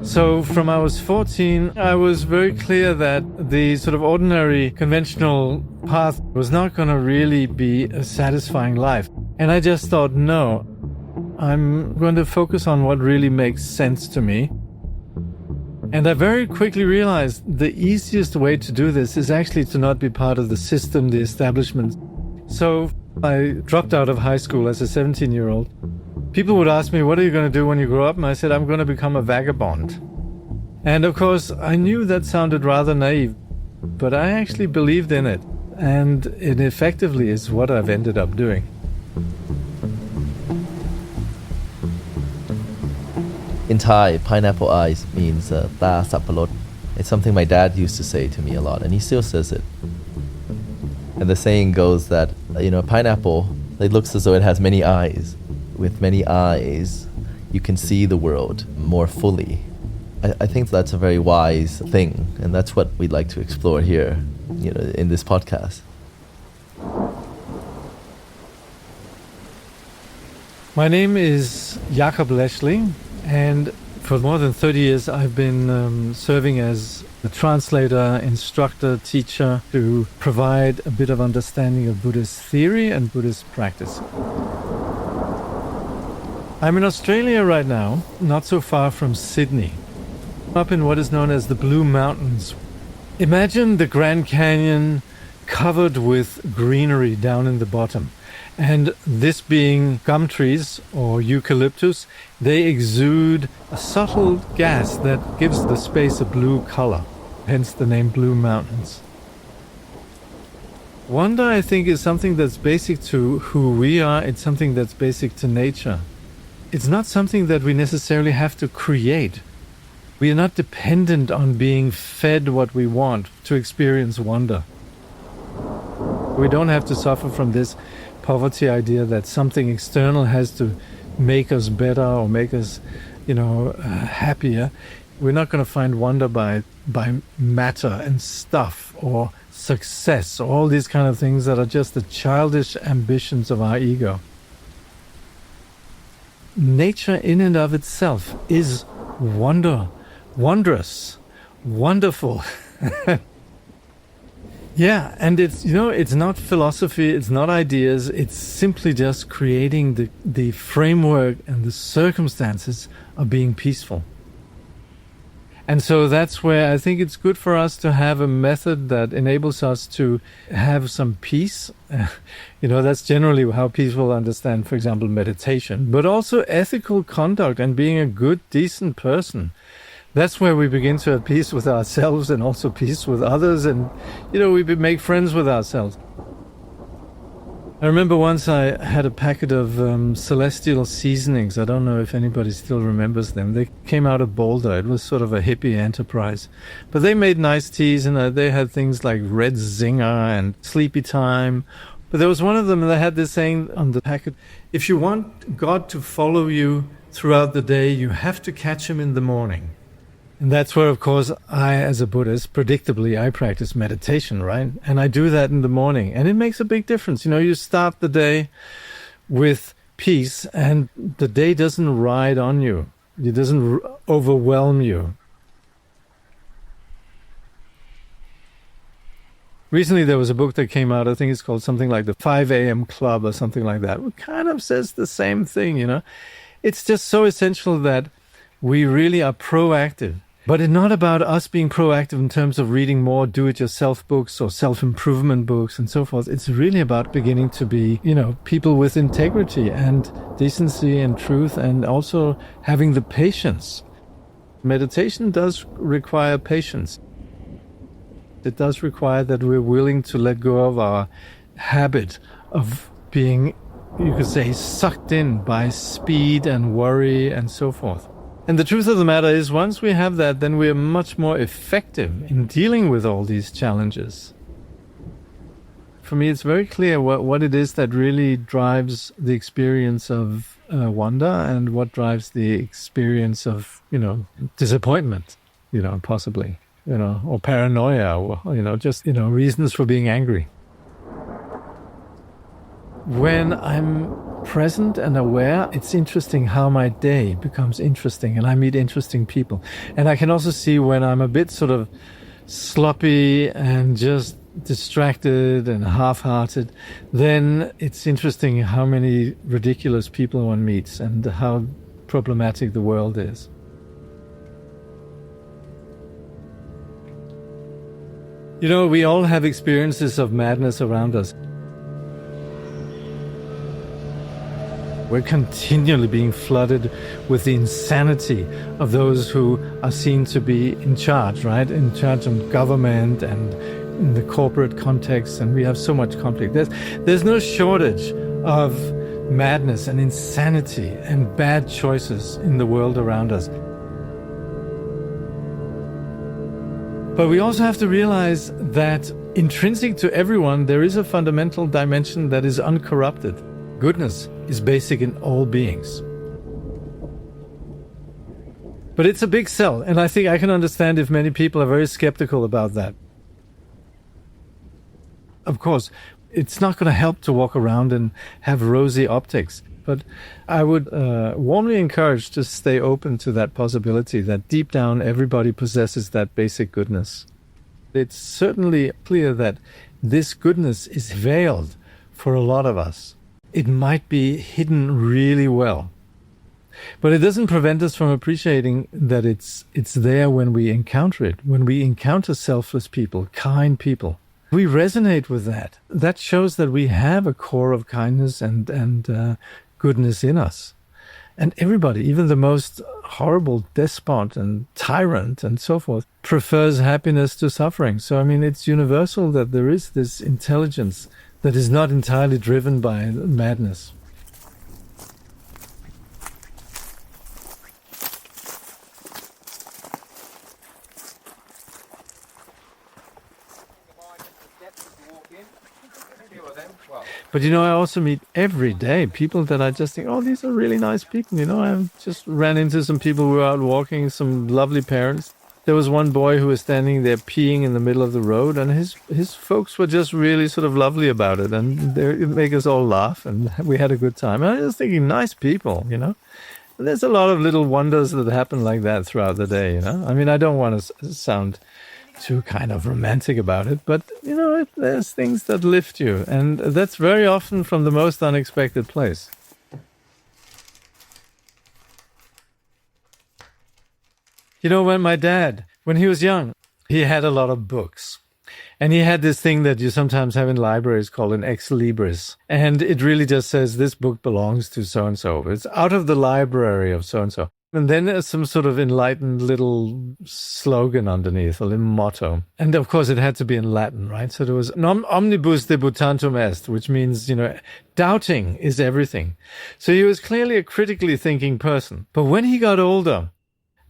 So from I was 14, I was very clear that the sort of ordinary conventional path was not going to really be a satisfying life. And I just thought, no, I'm going to focus on what really makes sense to me. And I very quickly realized the easiest way to do this is actually to not be part of the system, the establishment. So I dropped out of high school as a 17-year-old. People would ask me, what are you going to do when you grow up? And I said, I'm going to become a vagabond. And of course, I knew that sounded rather naive, but I actually believed in it. And it effectively is what I've ended up doing. In Thai, pineapple eyes means ta sapalot. It's something my dad used to say to me a lot, and he still says it. And the saying goes that, a pineapple, it looks as though it has many eyes. With many eyes, you can see the world more fully. I think that's a very wise thing, and that's what we'd like to explore here, in this podcast. My name is Jakob Leschly, and for more than 30 years I've been serving as a translator, instructor, teacher to provide a bit of understanding of Buddhist theory and Buddhist practice. I'm in Australia right now, not so far from Sydney, up in what is known as the Blue Mountains. Imagine the Grand Canyon covered with greenery down in the bottom. And this being gum trees or eucalyptus, they exude a subtle gas that gives the space a blue color, hence the name Blue Mountains. Wonder, I think, is something that's basic to who we are. It's something that's basic to nature. It's not something that we necessarily have to create. We are not dependent on being fed what we want to experience wonder. We don't have to suffer from this poverty idea that something external has to make us better or make us, happier. We're not going to find wonder by matter and stuff or success, or all these kind of things that are just the childish ambitions of our ego. Nature in and of itself is wondrous, wonderful. Yeah, and it's not philosophy, it's not ideas, it's simply just creating the framework and the circumstances of being peaceful. And so that's where I think it's good for us to have a method that enables us to have some peace. That's generally how people understand, for example, meditation, but also ethical conduct and being a good, decent person. That's where we begin to have peace with ourselves and also peace with others, and, we make friends with ourselves. I remember once I had a packet of celestial seasonings. I don't know if anybody still remembers them. They came out of Boulder. It was sort of a hippie enterprise. But they made nice teas, and they had things like Red Zinger and Sleepy Time. But there was one of them that had this saying on the packet, if you want God to follow you throughout the day, you have to catch him in the morning. And that's where, of course, I, as a Buddhist, predictably, I practice meditation, right? And I do that in the morning. And it makes a big difference. You start the day with peace, and the day doesn't ride on you. It doesn't overwhelm you. Recently, there was a book that came out, I think it's called something like the 5 a.m. Club or something like that. It kind of says the same thing, It's just so essential that we really are proactive. But it's not about us being proactive in terms of reading more do-it-yourself books or self-improvement books and so forth. It's really about beginning to be, people with integrity and decency and truth, and also having the patience. Meditation does require patience. It does require that we're willing to let go of our habit of being, you could say, sucked in by speed and worry and so forth. And the truth of the matter is, once we have that, then we're much more effective in dealing with all these challenges. For me, it's very clear what it is that really drives the experience of wonder, and what drives the experience of, disappointment, possibly, or paranoia, or, just, reasons for being angry. When I'm present and aware, it's interesting how my day becomes interesting and I meet interesting people. And I can also see when I'm a bit sort of sloppy and just distracted and half-hearted, then it's interesting how many ridiculous people one meets and how problematic the world is. You know, we all have experiences of madness around us. We're continually being flooded with the insanity of those who are seen to be in charge, right? In charge of government and in the corporate context, and we have so much conflict. There's no shortage of madness and insanity and bad choices in the world around us. But we also have to realize that intrinsic to everyone, there is a fundamental dimension that is uncorrupted. Goodness is basic in all beings. But it's a big sell, and I think I can understand if many people are very skeptical about that. Of course, it's not going to help to walk around and have rosy optics, but I would warmly encourage to stay open to that possibility that deep down everybody possesses that basic goodness. It's certainly clear that this goodness is veiled for a lot of us. It might be hidden really well. But it doesn't prevent us from appreciating that it's there when we encounter it, when we encounter selfless people, kind people. We resonate with that. That shows that we have a core of kindness and goodness in us. And everybody, even the most horrible despot and tyrant and so forth, prefers happiness to suffering. So, I mean, it's universal that there is this intelligence that is not entirely driven by madness. But you know, I also meet every day people that I just think, oh, these are really nice people. You know, I just ran into some people who were out walking, some lovely parents. There was one boy who was standing there peeing in the middle of the road, and his folks were just really sort of lovely about it, and it made us all laugh, and we had a good time. And I was thinking, nice people, you know. And there's a lot of little wonders that happen like that throughout the day, you know. I mean, I don't want to sound too kind of romantic about it, but you know, there's things that lift you, and that's very often from the most unexpected place. You know, when my dad, when he was young, he had a lot of books. And he had this thing that you sometimes have in libraries called an ex libris. And it really just says, this book belongs to so-and-so. It's out of the library of so-and-so. And then there's some sort of enlightened little slogan underneath, a little motto. And of course, it had to be in Latin, right? So there was omnibus debutantum est, which means, you know, doubting is everything. So he was clearly a critically thinking person. But when he got older,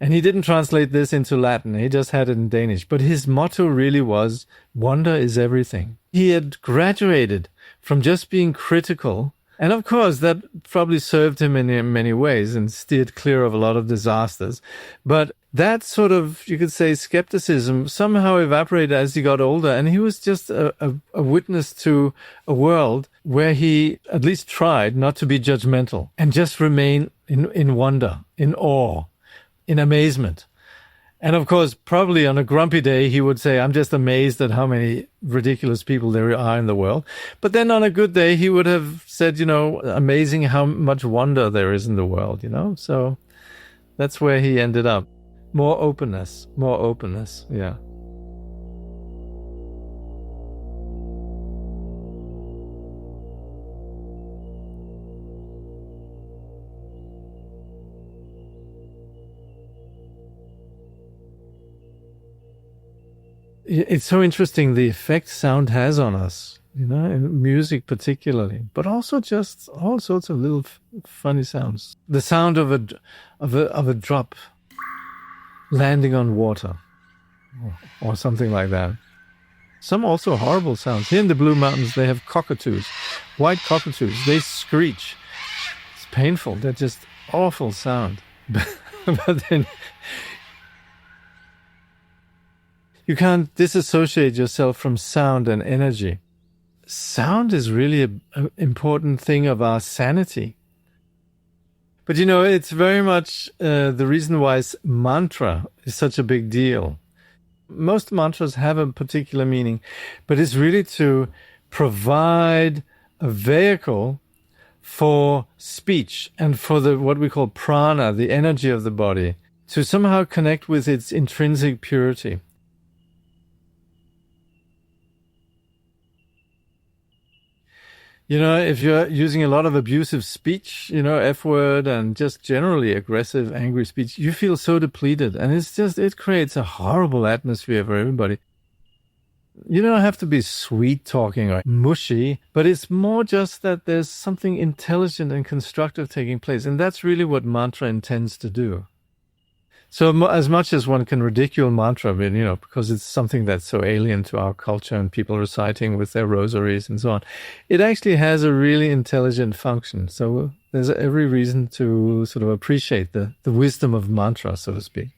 and he didn't translate this into Latin, he just had it in Danish, but his motto really was, wonder is everything. He had graduated from just being critical. And of course, that probably served him in many ways and steered clear of a lot of disasters. But that sort of, you could say, skepticism somehow evaporated as he got older. And he was just a witness to a world where he at least tried not to be judgmental and just remain in wonder, in awe, in amazement. And of course, probably on a grumpy day, he would say, I'm just amazed at how many ridiculous people there are in the world. But then on a good day, he would have said, you know, amazing how much wonder there is in the world, you know. So that's where he ended up. More openness, yeah. It's so interesting the effect sound has on us, you know, and music particularly, but also just all sorts of little funny sounds. The sound of a drop landing on water, or something like that. Some also horrible sounds. Here in the Blue Mountains, they have cockatoos, white cockatoos. They screech. It's painful. They're just awful sound. But then you can't disassociate yourself from sound and energy. sound is really an important thing of our sanity. But it's very much the reason why mantra is such a big deal. Most mantras have a particular meaning, but it's really to provide a vehicle for speech and for what we call prana, the energy of the body, to somehow connect with its intrinsic purity. If you're using a lot of abusive speech, F word and just generally aggressive, angry speech, you feel so depleted. And it creates a horrible atmosphere for everybody. You don't have to be sweet talking or mushy, but it's more just that there's something intelligent and constructive taking place. And that's really what mantra intends to do. So as much as one can ridicule mantra, because it's something that's so alien to our culture and people reciting with their rosaries and so on, it actually has a really intelligent function. So there's every reason to sort of appreciate the wisdom of mantra, so to speak.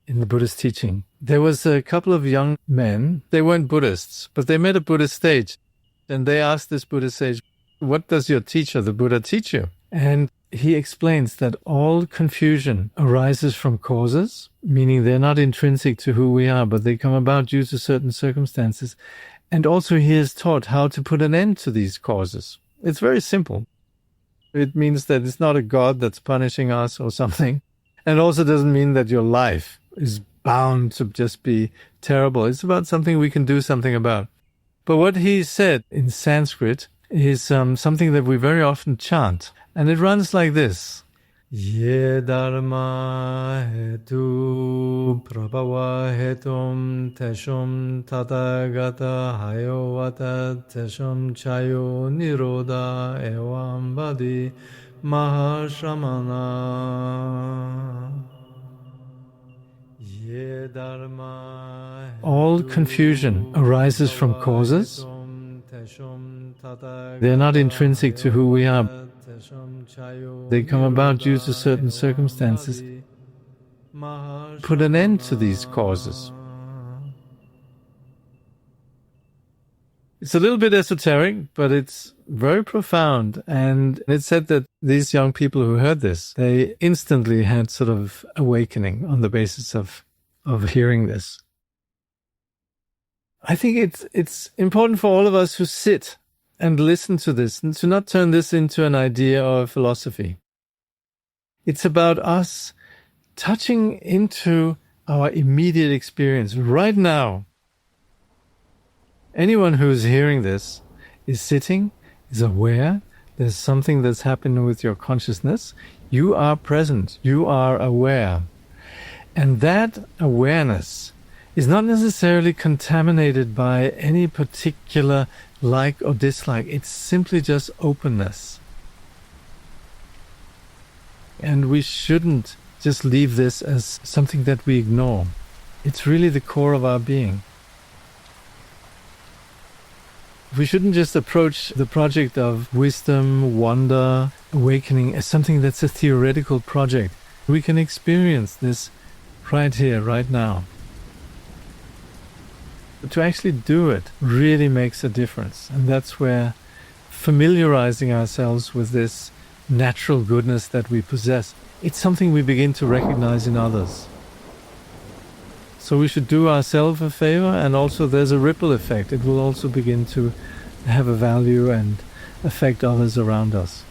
In the Buddhist teaching, there was a couple of young men. They weren't Buddhists, but they met a Buddhist sage. And they asked this Buddhist sage, "What does your teacher, the Buddha, teach you?" And he explains that all confusion arises from causes, meaning they're not intrinsic to who we are, but they come about due to certain circumstances. And also he is taught how to put an end to these causes. It's very simple. It means that it's not a God that's punishing us or something. And also doesn't mean that your life is bound to just be terrible. It's about something we can do something about. But what he said in Sanskrit is something that we very often chant. And it runs like this. Ye dharma hetu prabhava hetum teshum tathagata hayovata teshum chayo niroda evam vadi mahashramana. All confusion arises from causes. They're not intrinsic to who we are. They come about due to certain circumstances. Put an end to these causes. It's a little bit esoteric, but it's very profound. And it said that these young people who heard this, they instantly had sort of awakening on the basis of hearing this. I think it's important for all of us who sit and listen to this and to not turn this into an idea or a philosophy. It's about us touching into our immediate experience right now. Anyone who's hearing this is sitting, is aware, there's something that's happening with your consciousness. You are present, you are aware. And that awareness is not necessarily contaminated by any particular like or dislike. It's simply just openness. And we shouldn't just leave this as something that we ignore. It's really the core of our being. We shouldn't just approach the project of wisdom, wonder, awakening as something that's a theoretical project. We can experience this right here, right now. But to actually do it really makes a difference. And that's where familiarizing ourselves with this natural goodness that we possess, it's something we begin to recognize in others. So we should do ourselves a favor, and also there's a ripple effect. It will also begin to have a value and affect others around us.